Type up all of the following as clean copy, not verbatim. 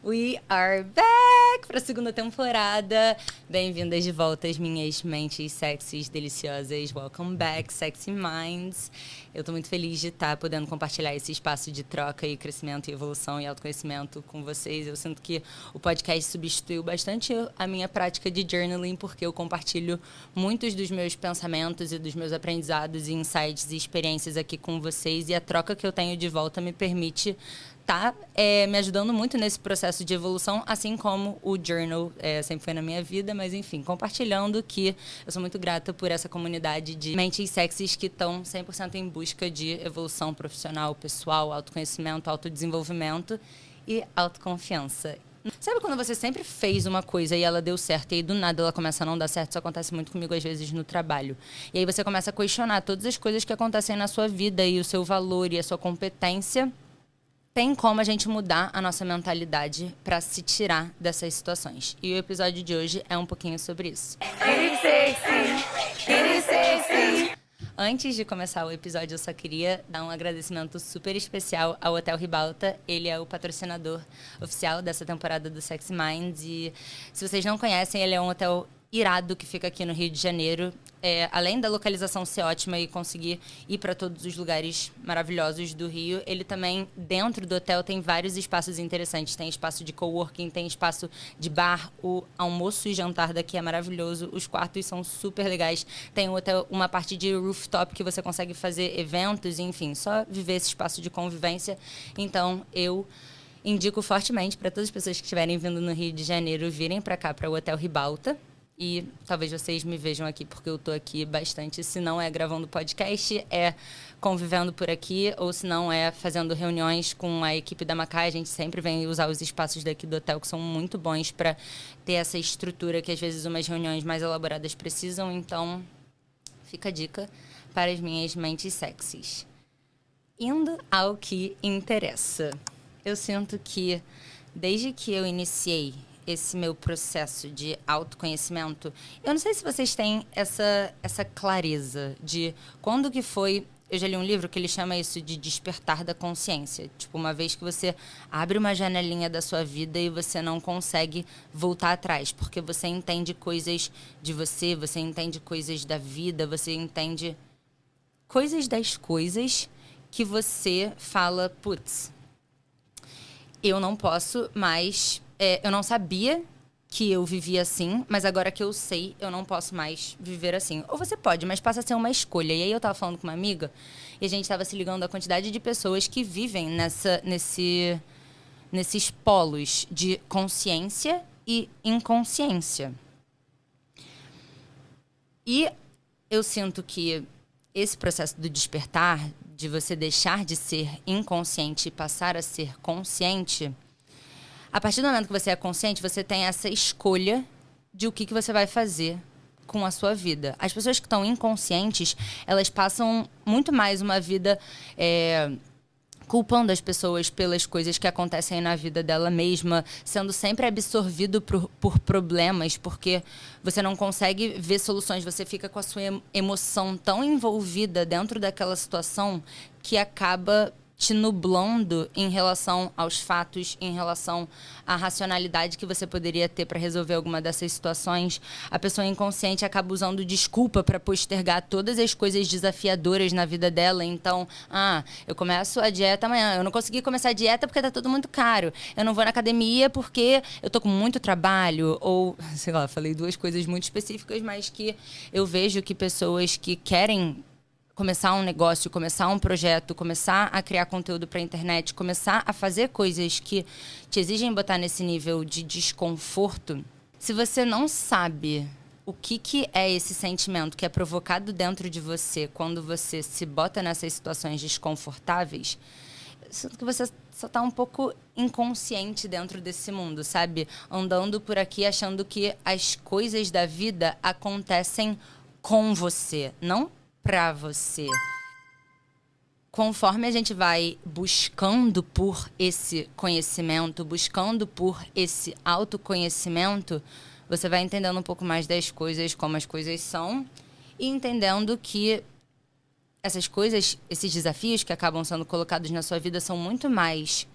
We are back para a segunda temporada. Bem-vindas de volta, as minhas mentes sexys, deliciosas. Welcome back, Sexy Minds. Eu tô muito feliz de estar podendo compartilhar esse espaço de troca e crescimento e evolução e autoconhecimento com vocês. Eu sinto que o podcast substituiu bastante a minha prática de journaling, porque eu compartilho muitos dos meus pensamentos e dos meus aprendizados e insights e experiências aqui com vocês. E a troca que eu tenho de volta me permite me ajudando muito nesse processo de evolução, assim como o journal sempre foi na minha vida, mas enfim, compartilhando que eu sou muito grata por essa comunidade de mentes sexys que estão 100% em busca de evolução profissional, pessoal, autoconhecimento, autodesenvolvimento e autoconfiança. Sabe quando você sempre fez uma coisa e ela deu certo e aí do nada ela começa a não dar certo? Isso acontece muito comigo às vezes no trabalho. E aí você começa a questionar todas as coisas que acontecem na sua vida e o seu valor e a sua competência. Tem como a gente mudar a nossa mentalidade para se tirar dessas situações. E o episódio de hoje é um pouquinho sobre isso. Antes de começar o episódio, eu só queria dar um agradecimento super especial ao Hotel Ribalta. Ele é o patrocinador oficial dessa temporada do Sexy Minds. E se vocês não conhecem, ele é um hotel irado que fica aqui no Rio de Janeiro. Além da localização ser ótima e conseguir ir para todos os lugares maravilhosos do Rio, ele também, dentro do hotel, tem vários espaços interessantes. Tem espaço de coworking, tem espaço de bar, o almoço e jantar daqui é maravilhoso, os quartos são super legais. Tem um hotel, uma parte de rooftop que você consegue fazer eventos, enfim, só viver esse espaço de convivência. Então, eu indico fortemente para todas as pessoas que estiverem vindo no Rio de Janeiro virem para cá, para o Hotel Ribalta. E talvez vocês me vejam aqui porque eu tô aqui bastante. Se não é gravando podcast, é convivendo por aqui. Ou se não é fazendo reuniões com a equipe da Macai. A gente sempre vem usar os espaços daqui do hotel, que são muito bons para ter essa estrutura que às vezes umas reuniões mais elaboradas precisam. Então, fica a dica para as minhas mentes sexys. Indo ao que interessa. Eu sinto que desde que eu iniciei esse meu processo de autoconhecimento, eu não sei se vocês têm essa clareza de quando que foi. Eu já li um livro que ele chama isso de despertar da consciência. Tipo, uma vez que você abre uma janelinha da sua vida e você não consegue voltar atrás, porque você entende coisas de você, você entende coisas da vida, você entende coisas das coisas que você fala, putz, eu não posso mais. Eu não sabia que eu vivia assim, mas agora que eu sei, eu não posso mais viver assim. Ou você pode, mas passa a ser uma escolha. E aí eu tava falando com uma amiga e a gente tava se ligando à quantidade de pessoas que vivem nesses polos de consciência e inconsciência. E eu sinto que esse processo do despertar, de você deixar de ser inconsciente e passar a ser consciente, a partir do momento que você é consciente, você tem essa escolha de o que você vai fazer com a sua vida. As pessoas que estão inconscientes, elas passam muito mais uma vida culpando as pessoas pelas coisas que acontecem na vida dela mesma, sendo sempre absorvido por problemas, porque você não consegue ver soluções, você fica com a sua emoção tão envolvida dentro daquela situação que acaba te nublando em relação aos fatos, em relação à racionalidade que você poderia ter para resolver alguma dessas situações. A pessoa inconsciente acaba usando desculpa para postergar todas as coisas desafiadoras na vida dela. Então, eu começo a dieta amanhã. Eu não consegui começar a dieta porque tá tudo muito caro. Eu não vou na academia porque eu tô com muito trabalho. Ou, sei lá, falei duas coisas muito específicas, mas que eu vejo que pessoas que querem começar um negócio, começar um projeto, começar a criar conteúdo para a internet, começar a fazer coisas que te exigem botar nesse nível de desconforto, se você não sabe o que é esse sentimento que é provocado dentro de você quando você se bota nessas situações desconfortáveis, sinto que você só tá um pouco inconsciente dentro desse mundo, sabe? Andando por aqui achando que as coisas da vida acontecem com você, não pra você. Conforme a gente vai buscando por esse conhecimento, buscando por esse autoconhecimento, você vai entendendo um pouco mais das coisas, como as coisas são, e entendendo que essas coisas, esses desafios que acabam sendo colocados na sua vida são muito mais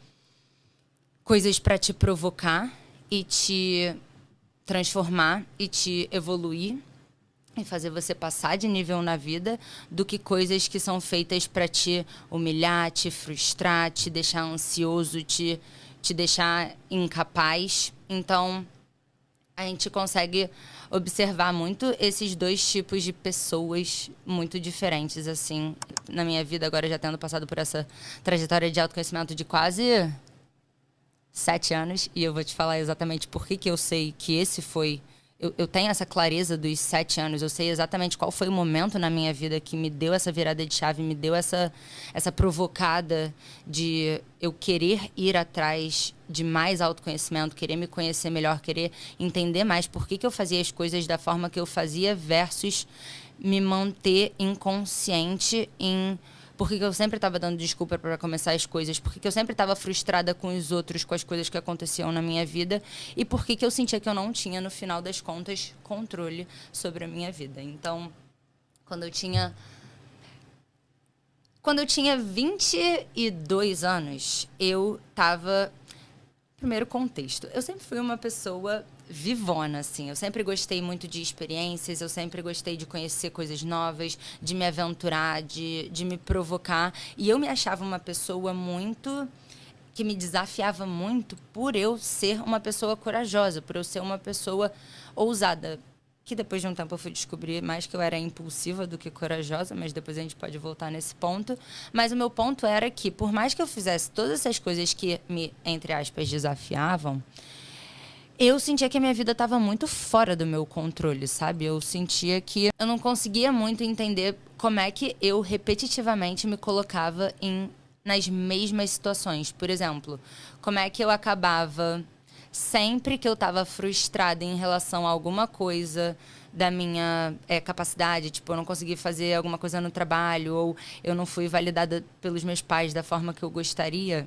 coisas para te provocar e te transformar e te evoluir e fazer você passar de nível na vida, do que coisas que são feitas para te humilhar, te frustrar, te deixar ansioso, te deixar incapaz. Então, a gente consegue observar muito esses dois tipos de pessoas muito diferentes, assim, na minha vida, agora já tendo passado por essa trajetória de autoconhecimento de quase 7 anos, e eu vou te falar exatamente por que eu sei que esse foi... Eu tenho essa clareza dos 7 anos, eu sei exatamente qual foi o momento na minha vida que me deu essa virada de chave, me deu essa provocada de eu querer ir atrás de mais autoconhecimento, querer me conhecer melhor, querer entender mais por que eu fazia as coisas da forma que eu fazia versus me manter inconsciente em... Por que eu sempre estava dando desculpa para começar as coisas? Por que eu sempre estava frustrada com os outros, com as coisas que aconteciam na minha vida? E por que eu sentia que eu não tinha, no final das contas, controle sobre a minha vida? Então, quando eu tinha 22 anos, eu estava... Primeiro contexto. Eu sempre fui uma pessoa vivona, assim. Eu sempre gostei muito de experiências, eu sempre gostei de conhecer coisas novas, de me aventurar, de me provocar. E eu me achava uma pessoa muito... que me desafiava muito por eu ser uma pessoa corajosa, por eu ser uma pessoa ousada. Que depois de um tempo eu fui descobrir mais que eu era impulsiva do que corajosa, mas depois a gente pode voltar nesse ponto. Mas o meu ponto era que, por mais que eu fizesse todas essas coisas que me, entre aspas, desafiavam, eu sentia que a minha vida estava muito fora do meu controle, sabe? Eu sentia que eu não conseguia muito entender como é que eu repetitivamente me colocava nas mesmas situações. Por exemplo, como é que eu acabava... Sempre que eu estava frustrada em relação a alguma coisa da minha capacidade, tipo, eu não consegui fazer alguma coisa no trabalho, ou eu não fui validada pelos meus pais da forma que eu gostaria...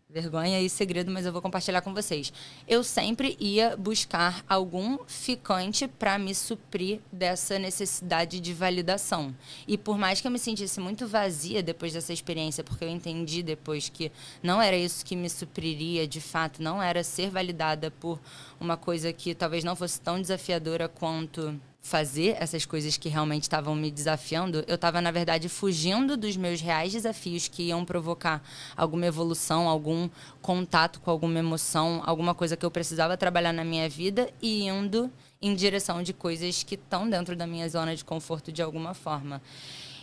Vergonha e segredo, mas eu vou compartilhar com vocês. Eu sempre ia buscar algum ficante para me suprir dessa necessidade de validação. E por mais que eu me sentisse muito vazia depois dessa experiência, porque eu entendi depois que não era isso que me supriria de fato, não era ser validada por uma coisa que talvez não fosse tão desafiadora quanto fazer essas coisas que realmente estavam me desafiando, eu estava, na verdade, fugindo dos meus reais desafios que iam provocar alguma evolução, algum contato com alguma emoção, alguma coisa que eu precisava trabalhar na minha vida e indo em direção de coisas que estão dentro da minha zona de conforto de alguma forma.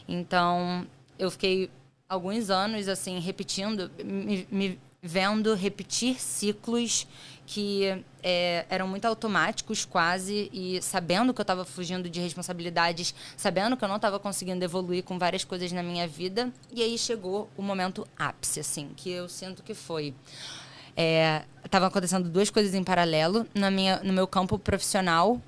Então, eu fiquei alguns anos, assim, repetindo, me vendo repetir ciclos que eram muito automáticos quase, e sabendo que eu estava fugindo de responsabilidades, sabendo que eu não estava conseguindo evoluir com várias coisas na minha vida. E aí chegou o momento ápice, assim, que eu sinto que foi... Estavam acontecendo duas coisas em paralelo. No meu campo profissional,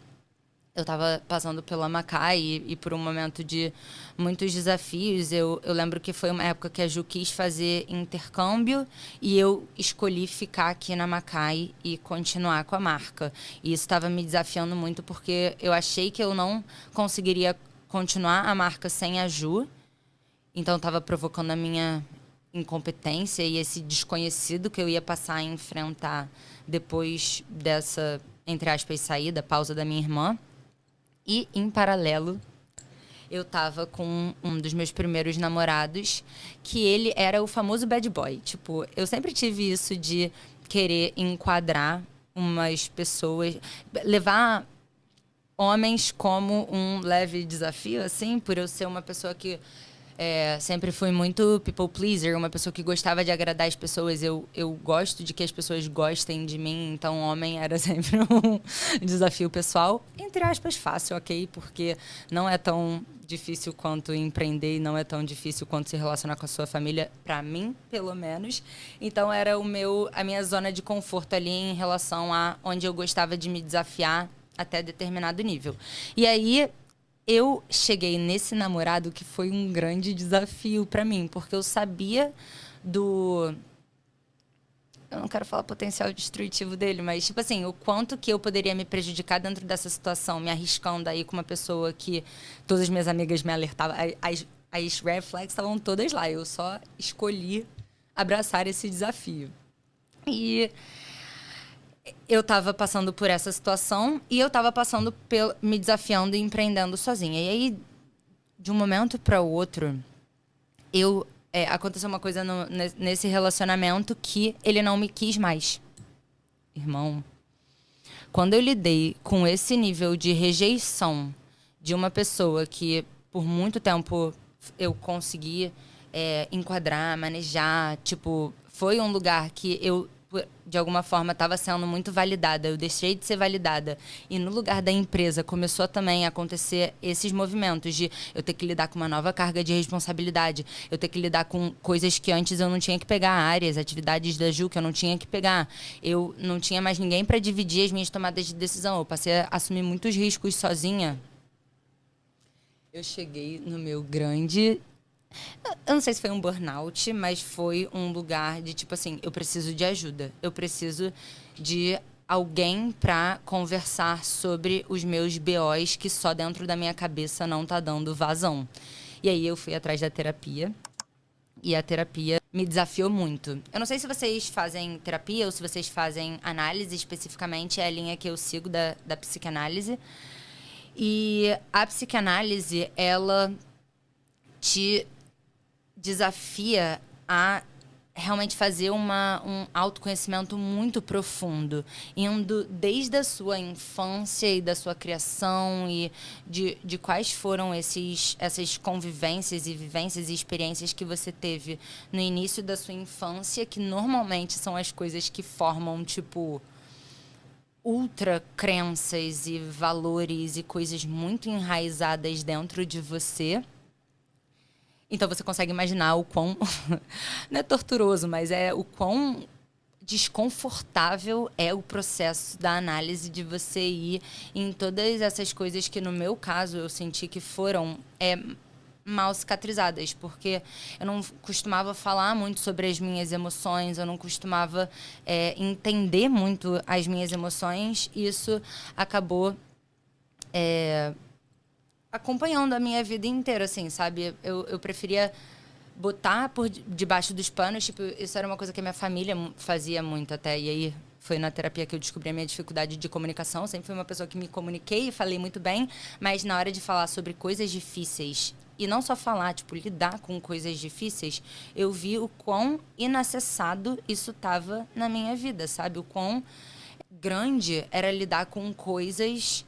eu estava passando pela Macai e por um momento de muitos desafios. Eu lembro que foi uma época que a Ju quis fazer intercâmbio e eu escolhi ficar aqui na Macai e continuar com a marca. E isso estava me desafiando muito porque eu achei que eu não conseguiria continuar a marca sem a Ju. Então estava provocando a minha incompetência e esse desconhecido que eu ia passar a enfrentar depois dessa, entre aspas, saída, pausa da minha irmã. E, em paralelo, eu tava com um dos meus primeiros namorados, que ele era o famoso bad boy. Tipo, eu sempre tive isso de querer enquadrar umas pessoas, levar homens como um leve desafio, assim, por eu ser uma pessoa que sempre fui muito people pleaser, uma pessoa que gostava de agradar as pessoas. Eu gosto de que as pessoas gostem de mim, então homem era sempre um desafio pessoal. Entre aspas, fácil, ok? Porque não é tão difícil quanto empreender e não é tão difícil quanto se relacionar com a sua família, pra mim, pelo menos. Então era a minha zona de conforto ali em relação a onde eu gostava de me desafiar até determinado nível. E aí eu cheguei nesse namorado que foi um grande desafio pra mim, porque eu sabia do... Eu não quero falar potencial destrutivo dele, mas, tipo assim, o quanto que eu poderia me prejudicar dentro dessa situação, me arriscando aí com uma pessoa que todas as minhas amigas me alertavam. As red flags estavam todas lá, eu só escolhi abraçar esse desafio. E eu tava passando por essa situação e eu tava passando me desafiando e empreendendo sozinha. E aí, de um momento para o outro, aconteceu uma coisa nesse relacionamento que ele não me quis mais. Irmão, quando eu lidei com esse nível de rejeição de uma pessoa que por muito tempo eu consegui enquadrar, manejar, tipo, foi um lugar que eu de alguma forma estava sendo muito validada, eu deixei de ser validada. E no lugar da empresa começou também a acontecer esses movimentos de eu ter que lidar com uma nova carga de responsabilidade, eu ter que lidar com coisas que antes eu não tinha que pegar, áreas, atividades da Ju que eu não tinha que pegar. Eu não tinha mais ninguém para dividir as minhas tomadas de decisão. Eu passei a assumir muitos riscos sozinha. Eu cheguei no meu grande... Eu não sei se foi um burnout, mas foi um lugar de tipo assim, eu preciso de ajuda. Eu preciso de alguém para conversar sobre os meus BOs que só dentro da minha cabeça não tá dando vazão. E aí eu fui atrás da terapia. E a terapia me desafiou muito. Eu não sei se vocês fazem terapia ou se vocês fazem análise especificamente, é a linha que eu sigo da psicanálise. E a psicanálise, ela te desafia a realmente fazer um autoconhecimento muito profundo, indo desde a sua infância e da sua criação e de quais foram essas convivências e vivências e experiências que você teve no início da sua infância, que normalmente são as coisas que formam, tipo, ultra crenças e valores e coisas muito enraizadas dentro de você. Então você consegue imaginar o quão... Não é torturoso, mas é o quão desconfortável é o processo da análise de você ir em todas essas coisas que, no meu caso, eu senti que foram mal cicatrizadas. Porque eu não costumava falar muito sobre as minhas emoções, eu não costumava entender muito as minhas emoções. E isso acabou... acompanhando a minha vida inteira, assim, sabe? Eu preferia botar por debaixo dos panos, tipo, isso era uma coisa que a minha família fazia muito até, e aí foi na terapia que eu descobri a minha dificuldade de comunicação. Eu sempre fui uma pessoa que me comuniquei e falei muito bem, mas na hora de falar sobre coisas difíceis, e não só falar, tipo, lidar com coisas difíceis, eu vi o quão inacessado isso tava na minha vida, sabe? O quão grande era lidar com coisas...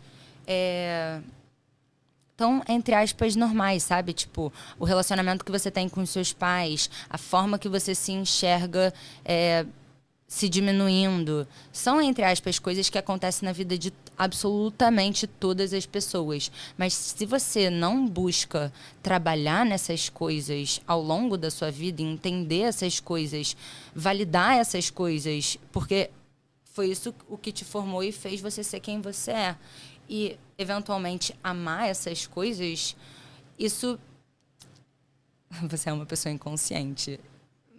tão, entre aspas, normais, sabe? Tipo, o relacionamento que você tem com os seus pais, a forma que você se enxerga se diminuindo. São, entre aspas, coisas que acontecem na vida de absolutamente todas as pessoas. Mas se você não busca trabalhar nessas coisas ao longo da sua vida, entender essas coisas, validar essas coisas, porque foi isso o que te formou e fez você ser quem você é. E, eventualmente, amar essas coisas, isso... Você é uma pessoa inconsciente.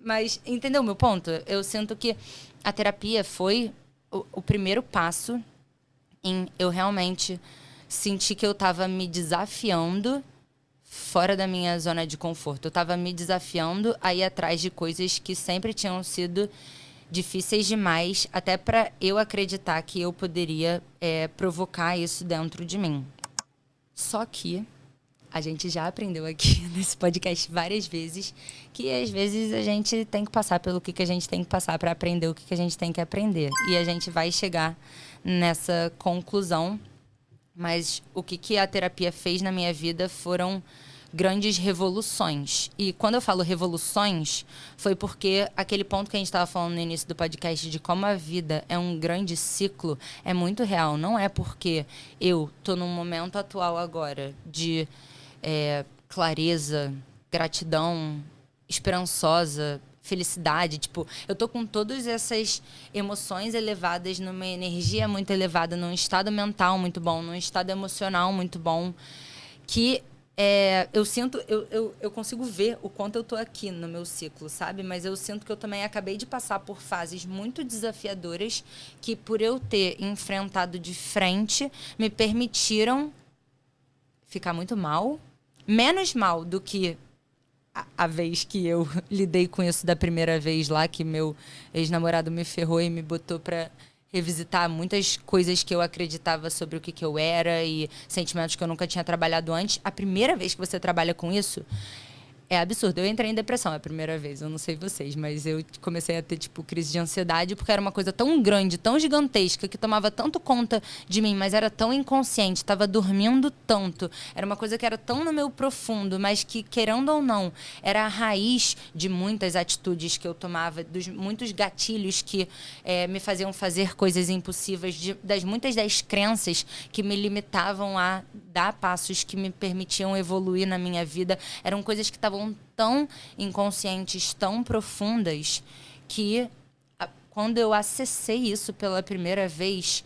Mas, entendeu o meu ponto? Eu sinto que a terapia foi o primeiro passo em eu realmente sentir que eu estava me desafiando fora da minha zona de conforto. Eu estava me desafiando a ir atrás de coisas que sempre tinham sido... difíceis demais, até para eu acreditar que eu poderia provocar isso dentro de mim. Só que a gente já aprendeu aqui nesse podcast várias vezes que às vezes a gente tem que passar pelo que a gente tem que passar para aprender o que a gente tem que aprender. E a gente vai chegar nessa conclusão. Mas o que a terapia fez na minha vida foram grandes revoluções. E quando eu falo revoluções, foi porque aquele ponto que a gente estava falando no início do podcast de como a vida é um grande ciclo, é muito real. Não é porque eu tô num momento atual agora de clareza, gratidão, esperançosa, felicidade. Tipo, eu tô com todas essas emoções elevadas, numa energia muito elevada, num estado mental muito bom, num estado emocional muito bom, que eu sinto, eu consigo ver o quanto eu tô aqui no meu ciclo, sabe? Mas eu sinto que eu também acabei de passar por fases muito desafiadoras que, por eu ter enfrentado de frente, me permitiram ficar muito mal, menos mal do que a vez que eu lidei com isso da primeira vez lá, que meu ex-namorado me ferrou e me botou pra revisitar muitas coisas que eu acreditava sobre o que eu era e sentimentos que eu nunca tinha trabalhado antes. A primeira vez que você trabalha com isso é absurdo. Eu entrei em depressão a primeira vez, eu não sei vocês, mas eu comecei a ter, tipo, crise de ansiedade porque era uma coisa tão grande, tão gigantesca, que tomava tanto conta de mim, mas era tão inconsciente, estava dormindo tanto. Era uma coisa que era tão no meu profundo, mas que, querendo ou não, era a raiz de muitas atitudes que eu tomava, dos muitos gatilhos que me faziam fazer coisas impossíveis, das muitas das crenças que me limitavam a dar passos que me permitiam evoluir na minha vida. Eram coisas que estavam tão inconscientes, tão profundas, que quando eu acessei isso pela primeira vez,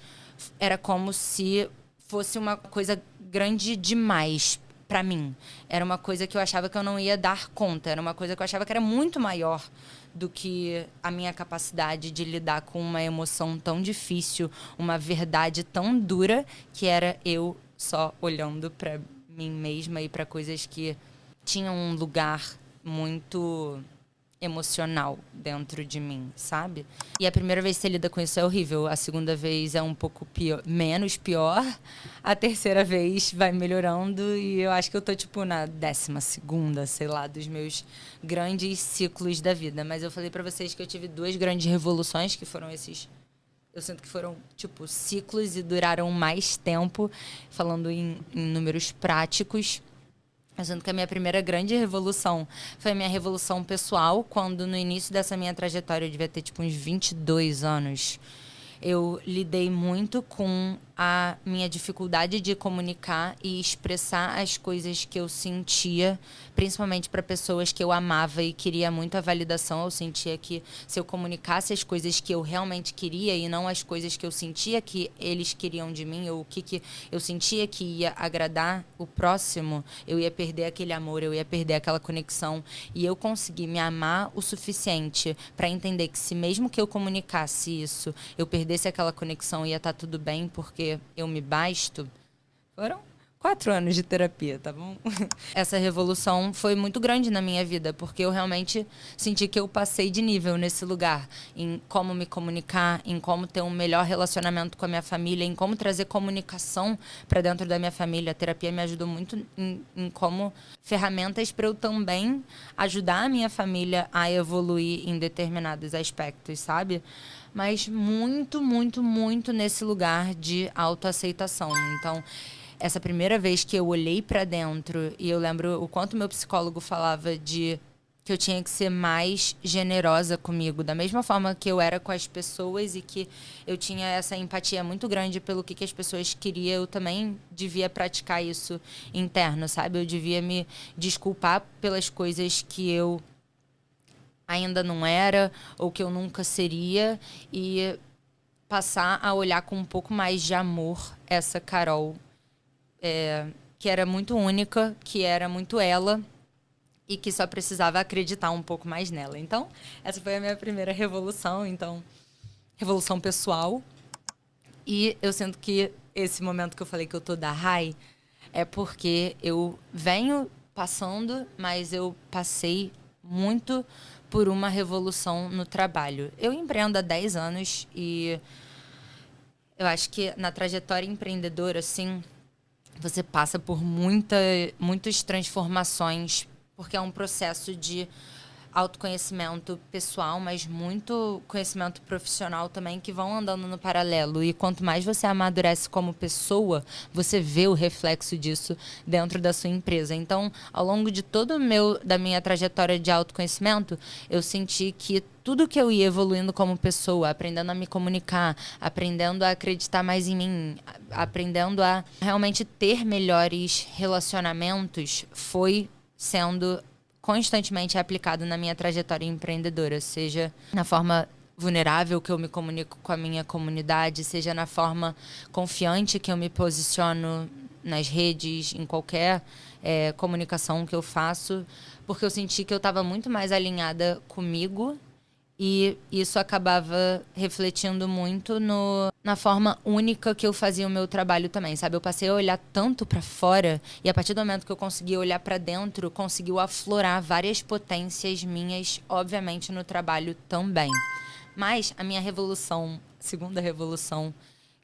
era como se fosse uma coisa grande demais para mim. Era uma coisa que eu achava que eu não ia dar conta. Era uma coisa que eu achava que era muito maior do que a minha capacidade de lidar com uma emoção tão difícil, uma verdade tão dura, que era eu só olhando para mim mesma e para coisas que tinham um lugar muito emocional dentro de mim, sabe? E a primeira vez que você lida com isso é horrível. A segunda vez é um pouco menos pior. A terceira vez vai melhorando e eu acho que eu tô, tipo, na 12ª, sei lá, dos meus grandes ciclos da vida. Mas eu falei pra vocês que eu tive 2 grandes revoluções, que foram esses... Eu sinto que foram, tipo, ciclos e duraram mais tempo, falando em números práticos. Eu sinto que a minha primeira grande revolução foi a minha revolução pessoal, quando no início dessa minha trajetória, eu devia ter tipo uns 22 anos, eu lidei muito com a minha dificuldade de comunicar e expressar as coisas que eu sentia, principalmente para pessoas que eu amava e queria muito a validação. Eu sentia que se eu comunicasse as coisas que eu realmente queria e não as coisas que eu sentia que eles queriam de mim, ou o que eu sentia que ia agradar o próximo, eu ia perder aquele amor, eu ia perder aquela conexão. E eu consegui me amar o suficiente para entender que se mesmo que eu comunicasse isso, eu perdesse aquela conexão, ia estar tudo bem, porque eu me basto. Foram 4 anos de terapia, tá bom? Essa revolução foi muito grande na minha vida, porque eu realmente senti que eu passei de nível nesse lugar, em como me comunicar, em como ter um melhor relacionamento com a minha família, em como trazer comunicação para dentro da minha família. A terapia me ajudou muito em como ferramentas para eu também ajudar a minha família a evoluir em determinados aspectos, sabe? Mas muito, muito, muito nesse lugar de autoaceitação. Então, essa primeira vez que eu olhei para dentro, e eu lembro o quanto meu psicólogo falava de que eu tinha que ser mais generosa comigo, da mesma forma que eu era com as pessoas, e que eu tinha essa empatia muito grande pelo que as pessoas queriam, eu também devia praticar isso interno, sabe? Eu devia me desculpar pelas coisas que eu ainda não era, ou que eu nunca seria, e passar a olhar com um pouco mais de amor essa Carol, que era muito única, que era muito ela, e que só precisava acreditar um pouco mais nela. Então, essa foi a minha primeira revolução, então, revolução pessoal. E eu sinto que esse momento que eu falei que eu tô da high é porque eu venho passando, mas eu passei muito por uma revolução no trabalho. Eu empreendo há 10 anos e eu acho que na trajetória empreendedora, assim, você passa por muitas transformações, porque é um processo de autoconhecimento pessoal, mas muito conhecimento profissional também, que vão andando no paralelo. E quanto mais você amadurece como pessoa, você vê o reflexo disso dentro da sua empresa. Então, ao longo de da minha trajetória de autoconhecimento, eu senti que tudo que eu ia evoluindo como pessoa, aprendendo a me comunicar, aprendendo a acreditar mais em mim, aprendendo a realmente ter melhores relacionamentos, foi sendo constantemente aplicado na minha trajetória empreendedora, seja na forma vulnerável que eu me comunico com a minha comunidade, seja na forma confiante que eu me posiciono nas redes, em qualquer comunicação que eu faço, porque eu senti que eu estava muito mais alinhada comigo E isso acabava refletindo muito na forma única que eu fazia o meu trabalho também, sabe? Eu passei a olhar tanto para fora e a partir do momento que eu consegui olhar para dentro, conseguiu aflorar várias potências minhas, obviamente, no trabalho também. Mas a minha revolução, segunda revolução,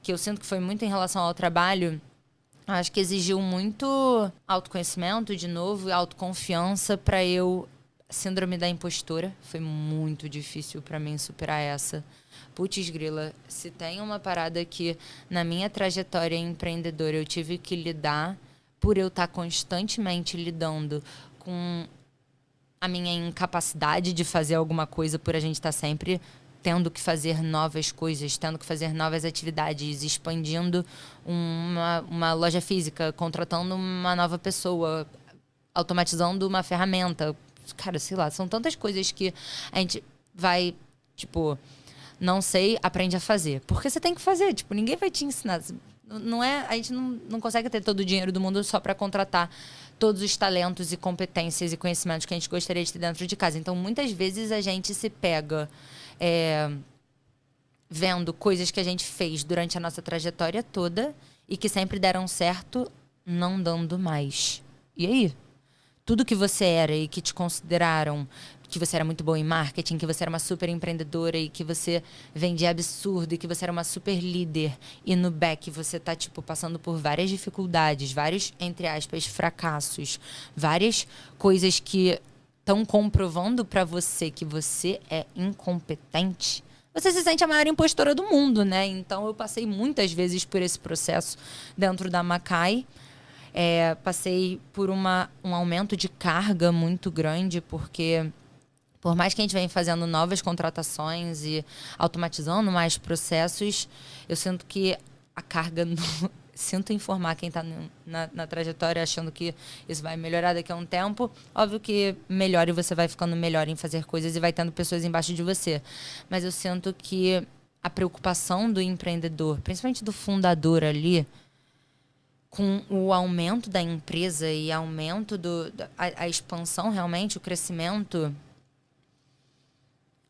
que eu sinto que foi muito em relação ao trabalho, acho que exigiu muito autoconhecimento, de novo, e autoconfiança para eu. Síndrome da impostora. Foi muito difícil para mim superar essa. Putz, grila, se tem uma parada que na minha trajetória empreendedora eu tive que lidar por eu estar constantemente lidando com a minha incapacidade de fazer alguma coisa, por a gente estar sempre tendo que fazer novas coisas, tendo que fazer novas atividades, expandindo uma loja física, contratando uma nova pessoa, automatizando uma ferramenta. Cara, sei lá, são tantas coisas que a gente vai, tipo, não sei, aprende a fazer. Porque você tem que fazer, tipo, ninguém vai te ensinar. Não é, a gente não consegue ter todo o dinheiro do mundo só para contratar todos os talentos e competências e conhecimentos que a gente gostaria de ter dentro de casa. Então, muitas vezes a gente se pega vendo coisas que a gente fez durante a nossa trajetória toda e que sempre deram certo, não dando mais. E aí? Tudo que você era e que te consideraram que você era muito boa em marketing, que você era uma super empreendedora e que você vendia absurdo e que você era uma super líder e no back você tá, tipo, passando por várias dificuldades, vários, entre aspas, fracassos, várias coisas que estão comprovando pra você que você é incompetente, você se sente a maior impostora do mundo, né? Então eu passei muitas vezes por esse processo dentro da Macai. Passei por um aumento de carga muito grande, porque por mais que a gente venha fazendo novas contratações e automatizando mais processos, eu sinto que a carga... Sinto informar quem está na trajetória achando que isso vai melhorar daqui a um tempo. Óbvio que melhora e você vai ficando melhor em fazer coisas e vai tendo pessoas embaixo de você. Mas eu sinto que a preocupação do empreendedor, principalmente do fundador ali, com o aumento da empresa e aumento a expansão realmente, o crescimento,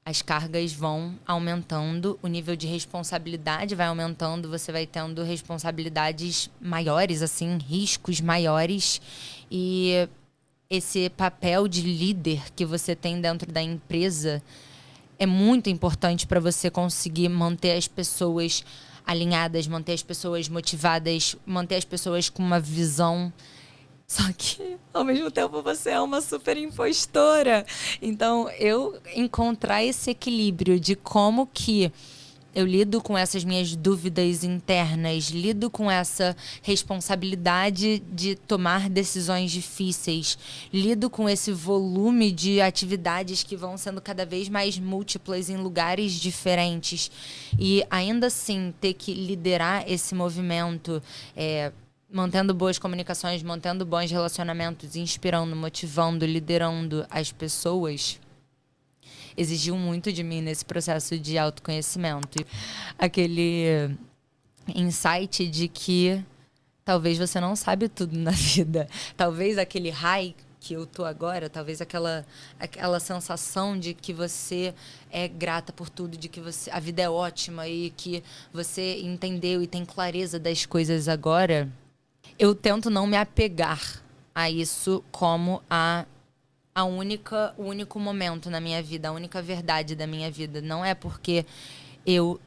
as cargas vão aumentando, o nível de responsabilidade vai aumentando, você vai tendo responsabilidades maiores, assim, riscos maiores. E esse papel de líder que você tem dentro da empresa é muito importante para você conseguir manter as pessoas alinhadas, manter as pessoas motivadas, manter as pessoas com uma visão. Só que, ao mesmo tempo, você é uma super impostora. Então, eu encontrar esse equilíbrio de como que eu lido com essas minhas dúvidas internas, lido com essa responsabilidade de tomar decisões difíceis, lido com esse volume de atividades que vão sendo cada vez mais múltiplas em lugares diferentes. E, ainda assim, ter que liderar esse movimento, mantendo boas comunicações, mantendo bons relacionamentos, inspirando, motivando, liderando as pessoas, exigiu muito de mim nesse processo de autoconhecimento. Aquele insight de que talvez você não sabe tudo na vida. Talvez aquele high que eu tô agora, talvez aquela sensação de que você é grata por tudo, de que a vida é ótima e que você entendeu e tem clareza das coisas agora. Eu tento não me apegar a isso como o único momento na minha vida, a única verdade da minha vida. Não é porque eu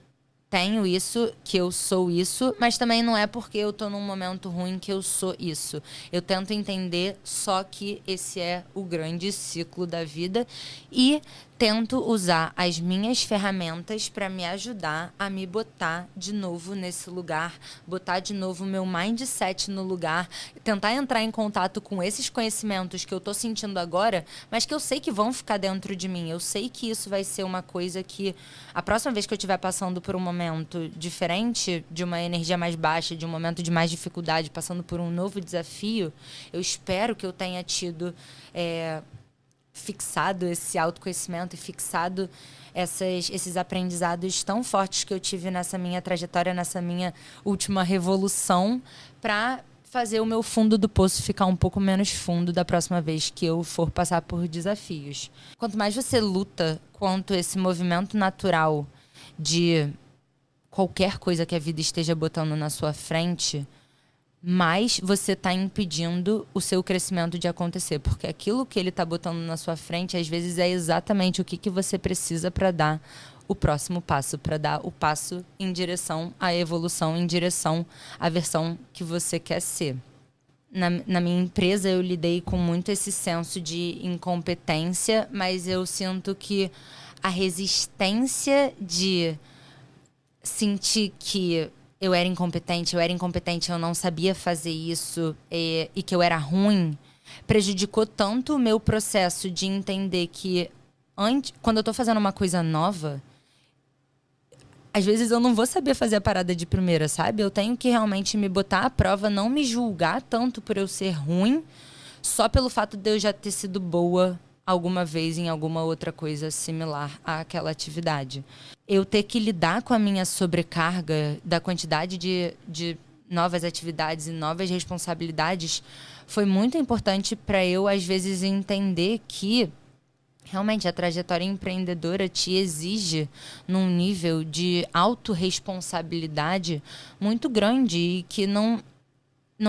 tenho isso, que eu sou isso, mas também não é porque eu tô num momento ruim que eu sou isso. Eu tento entender só que esse é o grande ciclo da vida e tento usar as minhas ferramentas para me ajudar a me botar de novo nesse lugar, botar de novo o meu mindset no lugar, tentar entrar em contato com esses conhecimentos que eu tô sentindo agora, mas que eu sei que vão ficar dentro de mim. Eu sei que isso vai ser uma coisa que a próxima vez que eu estiver passando por um momento diferente, de uma energia mais baixa, de um momento de mais dificuldade, passando por um novo desafio, eu espero que eu tenha tido fixado esse autoconhecimento e fixado esses aprendizados tão fortes que eu tive nessa minha trajetória, nessa minha última revolução, para fazer o meu fundo do poço ficar um pouco menos fundo da próxima vez que eu for passar por desafios. Quanto mais você luta contra esse movimento natural de qualquer coisa que a vida esteja botando na sua frente, mais você está impedindo o seu crescimento de acontecer. Porque aquilo que ele está botando na sua frente, às vezes, é exatamente o que você precisa para dar o próximo passo, para dar o passo em direção à evolução, em direção à versão que você quer ser. Na minha empresa, eu lidei com muito esse senso de incompetência, mas eu sinto que a resistência de sentir que eu era incompetente, eu não sabia fazer isso e que eu era ruim, prejudicou tanto o meu processo de entender que quando eu tô fazendo uma coisa nova, às vezes eu não vou saber fazer a parada de primeira, sabe? Eu tenho que realmente me botar à prova, não me julgar tanto por eu ser ruim, só pelo fato de eu já ter sido boa alguma vez em alguma outra coisa similar àquela atividade. Eu ter que lidar com a minha sobrecarga da quantidade de novas atividades e novas responsabilidades foi muito importante para eu, às vezes, entender que realmente a trajetória empreendedora te exige num nível de autorresponsabilidade muito grande e que não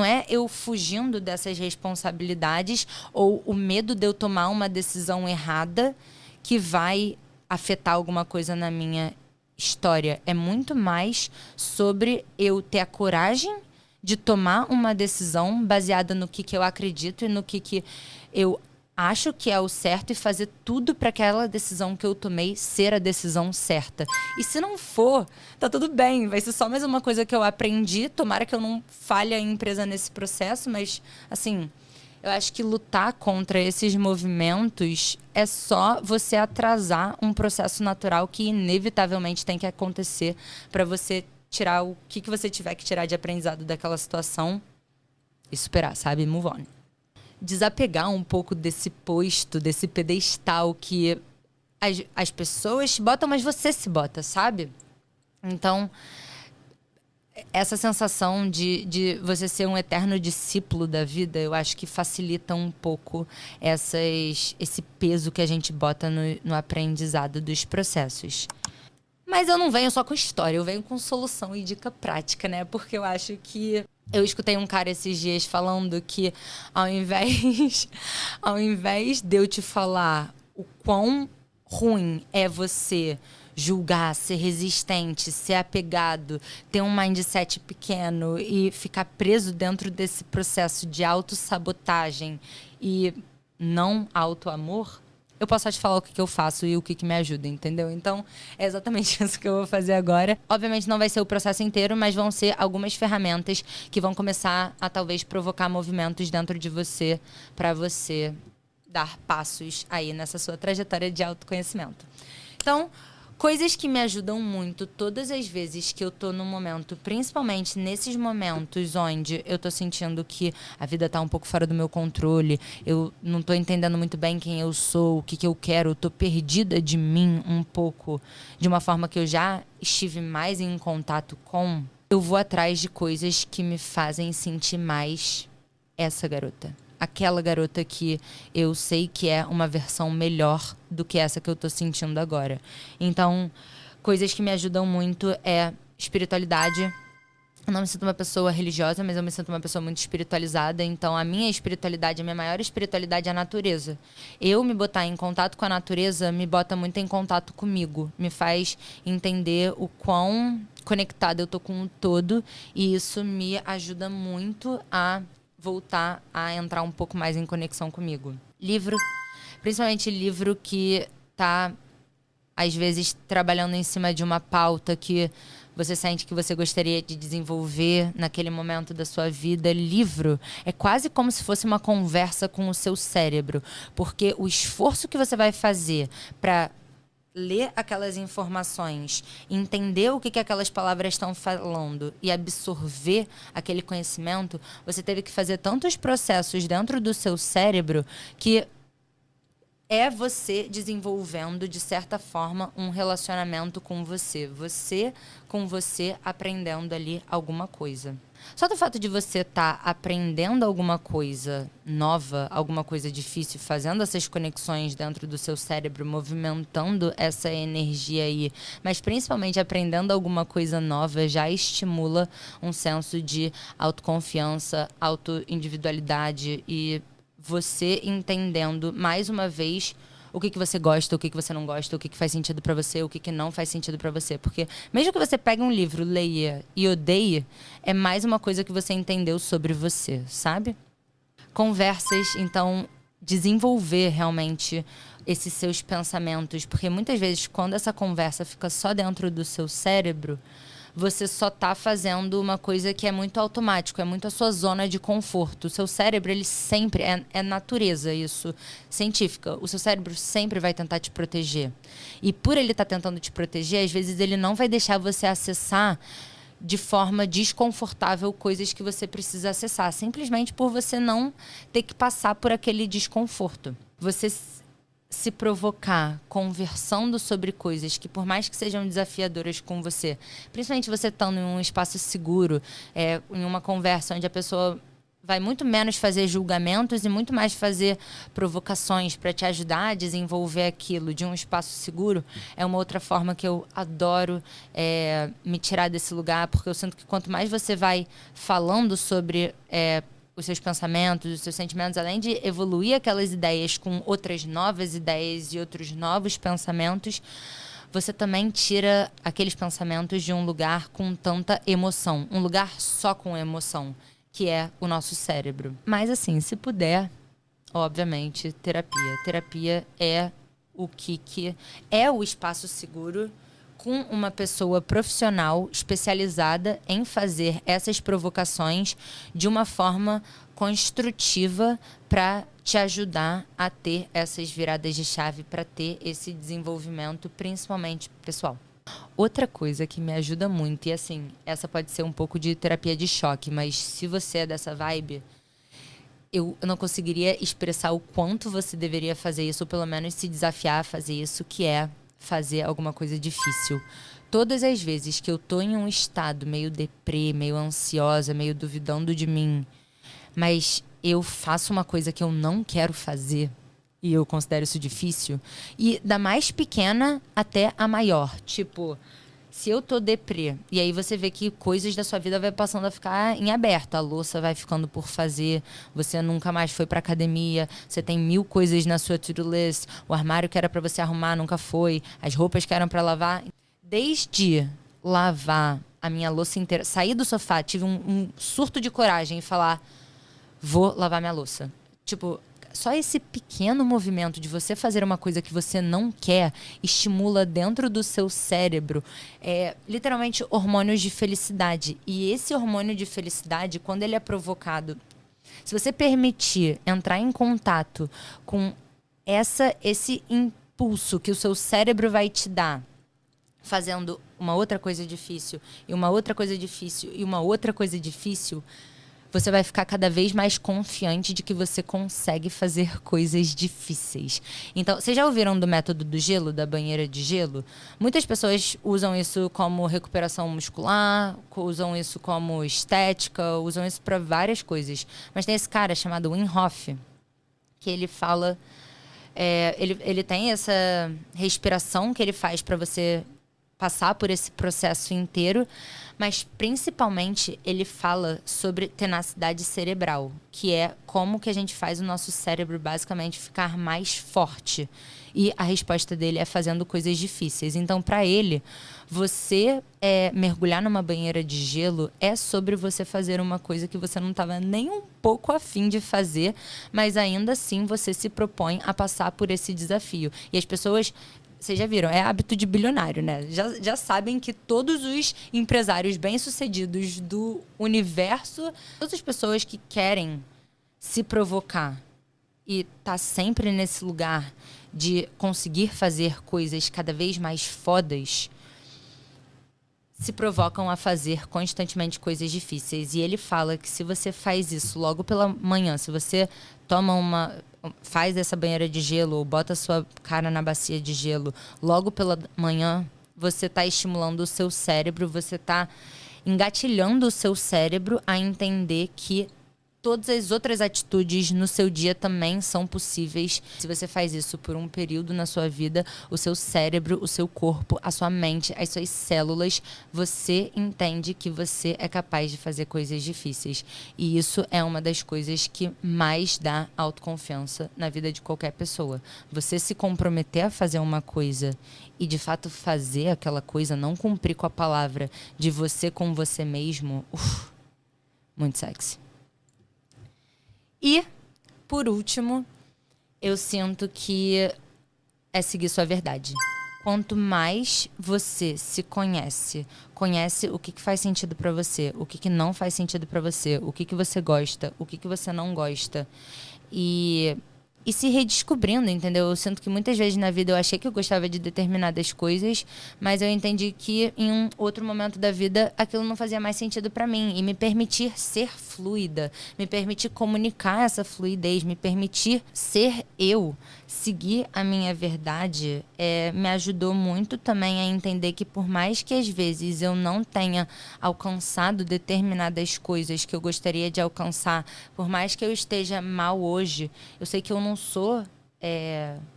é eu fugindo dessas responsabilidades ou o medo de eu tomar uma decisão errada que vai afetar alguma coisa na minha história. É muito mais sobre eu ter a coragem de tomar uma decisão baseada no que eu acredito e no que eu acho que é o certo e fazer tudo para aquela decisão que eu tomei ser a decisão certa. E se não for, tá tudo bem. Vai ser só mais uma coisa que eu aprendi. Tomara que eu não falhe a empresa nesse processo, mas, assim, eu acho que lutar contra esses movimentos é só você atrasar um processo natural que inevitavelmente tem que acontecer para você tirar o que você tiver que tirar de aprendizado daquela situação e superar, sabe? Move on. Desapegar um pouco desse posto, desse pedestal que as pessoas te botam, mas você se bota, sabe? Então, essa sensação de você ser um eterno discípulo da vida, eu acho que facilita um pouco esse peso que a gente bota no aprendizado dos processos. Mas eu não venho só com história, eu venho com solução e dica prática, né? Porque eu acho que eu escutei um cara esses dias falando que ao invés de eu te falar o quão ruim é você julgar, ser resistente, ser apegado, ter um mindset pequeno e ficar preso dentro desse processo de autossabotagem e não autoamor, eu posso só te falar o que eu faço e o que me ajuda, entendeu? Então, é exatamente isso que eu vou fazer agora. Obviamente não vai ser o processo inteiro, mas vão ser algumas ferramentas que vão começar a talvez provocar movimentos dentro de você para você dar passos aí nessa sua trajetória de autoconhecimento. Então, coisas que me ajudam muito todas as vezes que eu tô num momento, principalmente nesses momentos onde eu tô sentindo que a vida tá um pouco fora do meu controle, eu não tô entendendo muito bem quem eu sou, o que eu quero, eu tô perdida de mim um pouco, de uma forma que eu já estive mais em contato com, eu vou atrás de coisas que me fazem sentir mais essa garota. Aquela garota que eu sei que é uma versão melhor do que essa que eu tô sentindo agora. Então, coisas que me ajudam muito é espiritualidade. Eu não me sinto uma pessoa religiosa, mas eu me sinto uma pessoa muito espiritualizada. Então, a minha espiritualidade, a minha maior espiritualidade é a natureza. Eu me botar em contato com a natureza me bota muito em contato comigo. Me faz entender o quão conectada eu tô com o todo. E isso me ajuda muito a voltar a entrar um pouco mais em conexão comigo. Livro, principalmente livro que tá, às vezes, trabalhando em cima de uma pauta que você sente que você gostaria de desenvolver naquele momento da sua vida. Livro é quase como se fosse uma conversa com o seu cérebro, porque o esforço que você vai fazer para ler aquelas informações, entender o que aquelas palavras estão falando e absorver aquele conhecimento, você teve que fazer tantos processos dentro do seu cérebro que é você desenvolvendo, de certa forma, um relacionamento com você. Você com você aprendendo ali alguma coisa. Só do fato de você estar aprendendo alguma coisa nova, alguma coisa difícil, fazendo essas conexões dentro do seu cérebro, movimentando essa energia aí, mas principalmente aprendendo alguma coisa nova, já estimula um senso de autoconfiança, autoindividualidade e você entendendo, mais uma vez, o que você gosta, o que você não gosta, o que faz sentido pra você, o que não faz sentido pra você. Porque mesmo que você pegue um livro, leia e odeie, é mais uma coisa que você entendeu sobre você, sabe? Conversas, então, desenvolver realmente esses seus pensamentos. Porque muitas vezes, quando essa conversa fica só dentro do seu cérebro, você só está fazendo uma coisa que é muito automático, é muito a sua zona de conforto. O seu cérebro, ele sempre, é natureza isso, científica. O seu cérebro sempre vai tentar te proteger. E por ele estar tentando te proteger, às vezes ele não vai deixar você acessar de forma desconfortável coisas que você precisa acessar, simplesmente por você não ter que passar por aquele desconforto. Você se provocar conversando sobre coisas que, por mais que sejam desafiadoras com você, principalmente você estando em um espaço seguro, em uma conversa onde a pessoa vai muito menos fazer julgamentos e muito mais fazer provocações para te ajudar a desenvolver aquilo de um espaço seguro, é uma outra forma que eu adoro me tirar desse lugar, porque eu sinto que quanto mais você vai falando sobre os seus pensamentos, os seus sentimentos, além de evoluir aquelas ideias com outras novas ideias e outros novos pensamentos, você também tira aqueles pensamentos de um lugar com tanta emoção, um lugar só com emoção, que é o nosso cérebro. Mas assim, se puder, obviamente, terapia. Terapia é o que é o espaço seguro com uma pessoa profissional especializada em fazer essas provocações de uma forma construtiva para te ajudar a ter essas viradas de chave, para ter esse desenvolvimento, principalmente pessoal. Outra coisa que me ajuda muito, e assim, essa pode ser um pouco de terapia de choque, mas se você é dessa vibe, eu não conseguiria expressar o quanto você deveria fazer isso, ou pelo menos se desafiar a fazer isso, que é fazer alguma coisa difícil. Todas as vezes que eu tô em um estado meio deprê, meio ansiosa, meio duvidando de mim, mas eu faço uma coisa que eu não quero fazer, e eu considero isso difícil, e da mais pequena até a maior. Tipo, se eu tô deprê, e aí você vê que coisas da sua vida vai passando a ficar em aberto, a louça vai ficando por fazer, você nunca mais foi pra academia, você tem 1000 coisas na sua to-do list, o armário que era pra você arrumar nunca foi, as roupas que eram pra lavar. Desde lavar a minha louça inteira, sair do sofá, tive um surto de coragem e falar, vou lavar minha louça. Tipo, só esse pequeno movimento de você fazer uma coisa que você não quer estimula dentro do seu cérebro literalmente hormônios de felicidade. E esse hormônio de felicidade, quando ele é provocado, se você permitir entrar em contato com esse impulso que o seu cérebro vai te dar, fazendo uma outra coisa difícil, e uma outra coisa difícil, e uma outra coisa difícil, você vai ficar cada vez mais confiante de que você consegue fazer coisas difíceis. Então, vocês já ouviram do método do gelo, da banheira de gelo? Muitas pessoas usam isso como recuperação muscular, usam isso como estética, usam isso para várias coisas. Mas tem esse cara chamado Wim Hof, que ele fala... ele tem essa respiração que ele faz para você passar por esse processo inteiro, mas principalmente ele fala sobre tenacidade cerebral, que é como que a gente faz o nosso cérebro basicamente ficar mais forte. E a resposta dele é fazendo coisas difíceis. Então, para ele, você mergulhar numa banheira de gelo é sobre você fazer uma coisa que você não estava nem um pouco afim de fazer, mas ainda assim você se propõe a passar por esse desafio. E as pessoas... Vocês já viram, é hábito de bilionário, né? Já sabem que todos os empresários bem-sucedidos do universo, todas as pessoas que querem se provocar e tá sempre nesse lugar de conseguir fazer coisas cada vez mais fodas, se provocam a fazer constantemente coisas difíceis. E ele fala que se você faz isso logo pela manhã, se você faz essa banheira de gelo ou bota a sua cara na bacia de gelo logo pela manhã, você está estimulando o seu cérebro, você está engatilhando o seu cérebro a entender que todas as outras atitudes no seu dia também são possíveis. Se você faz isso por um período na sua vida, o seu cérebro, o seu corpo, a sua mente, as suas células, você entende que você é capaz de fazer coisas difíceis. E isso é uma das coisas que mais dá autoconfiança na vida de qualquer pessoa. Você se comprometer a fazer uma coisa e de fato fazer aquela coisa, não cumprir com a palavra de você com você mesmo, muito sexy. E, por último, eu sinto que é seguir sua verdade. Quanto mais você se conhece o que faz sentido pra você, o que não faz sentido pra você, o que você gosta, o que você não gosta. E se redescobrindo, entendeu? Eu sinto que muitas vezes na vida eu achei que eu gostava de determinadas coisas, mas eu entendi que em um outro momento da vida aquilo não fazia mais sentido pra mim. E me permitir ser fluida, me permitir comunicar essa fluidez, me permitir ser eu, seguir a minha verdade, me ajudou muito também a entender que por mais que às vezes eu não tenha alcançado determinadas coisas que eu gostaria de alcançar, por mais que eu esteja mal hoje, eu sei que eu não sou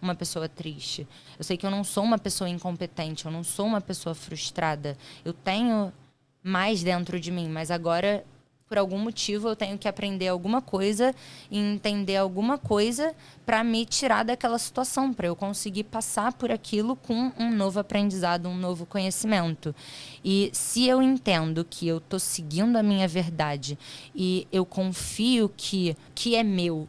uma pessoa triste. Eu sei que eu não sou uma pessoa incompetente, eu não sou uma pessoa frustrada. Eu tenho mais dentro de mim, mas agora, por algum motivo, eu tenho que aprender alguma coisa e entender alguma coisa para me tirar daquela situação, para eu conseguir passar por aquilo com um novo aprendizado, um novo conhecimento. E se eu entendo que eu tô seguindo a minha verdade e eu confio que é meu,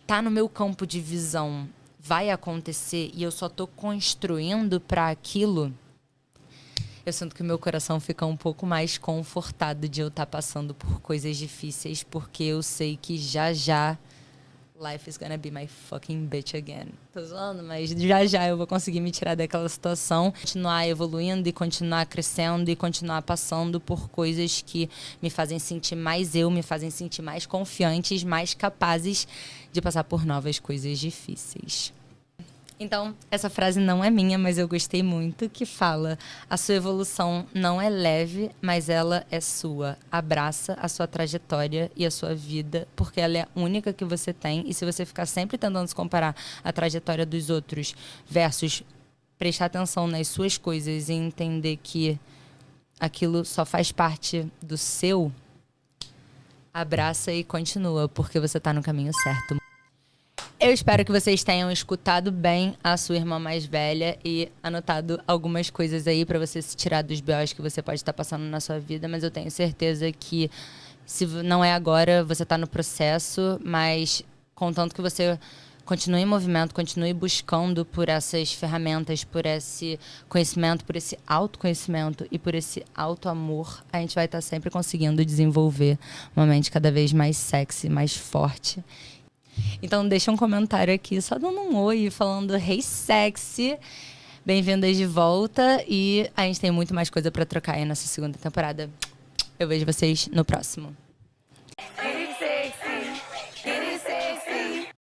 tá no meu campo de visão, vai acontecer e eu só tô construindo para aquilo, eu sinto que o meu coração fica um pouco mais confortado de eu estar passando por coisas difíceis, porque eu sei que já life is gonna be my fucking bitch again. Tô zoando, mas já eu vou conseguir me tirar daquela situação, continuar evoluindo e continuar crescendo e continuar passando por coisas que me fazem sentir mais eu, me fazem sentir mais confiantes, mais capazes de passar por novas coisas difíceis. Então, essa frase não é minha, mas eu gostei muito, que fala: a sua evolução não é leve, mas ela é sua. Abraça a sua trajetória e a sua vida, porque ela é a única que você tem. E se você ficar sempre tentando se comparar a trajetória dos outros versus prestar atenção nas suas coisas e entender que aquilo só faz parte do seu, abraça e continua, porque você tá no caminho certo. Eu espero que vocês tenham escutado bem a sua irmã mais velha e anotado algumas coisas aí pra você se tirar dos BOs que você pode estar passando na sua vida, mas eu tenho certeza que, se não é agora, você tá no processo, mas contanto que você continue em movimento, continue buscando por essas ferramentas, por esse conhecimento, por esse autoconhecimento e por esse autoamor, a gente vai estar sempre conseguindo desenvolver uma mente cada vez mais sexy, mais forte. Então deixa um comentário aqui, só dando um oi, falando hey sexy, bem-vindas de volta, e a gente tem muito mais coisa pra trocar aí nessa segunda temporada. Eu vejo vocês no próximo.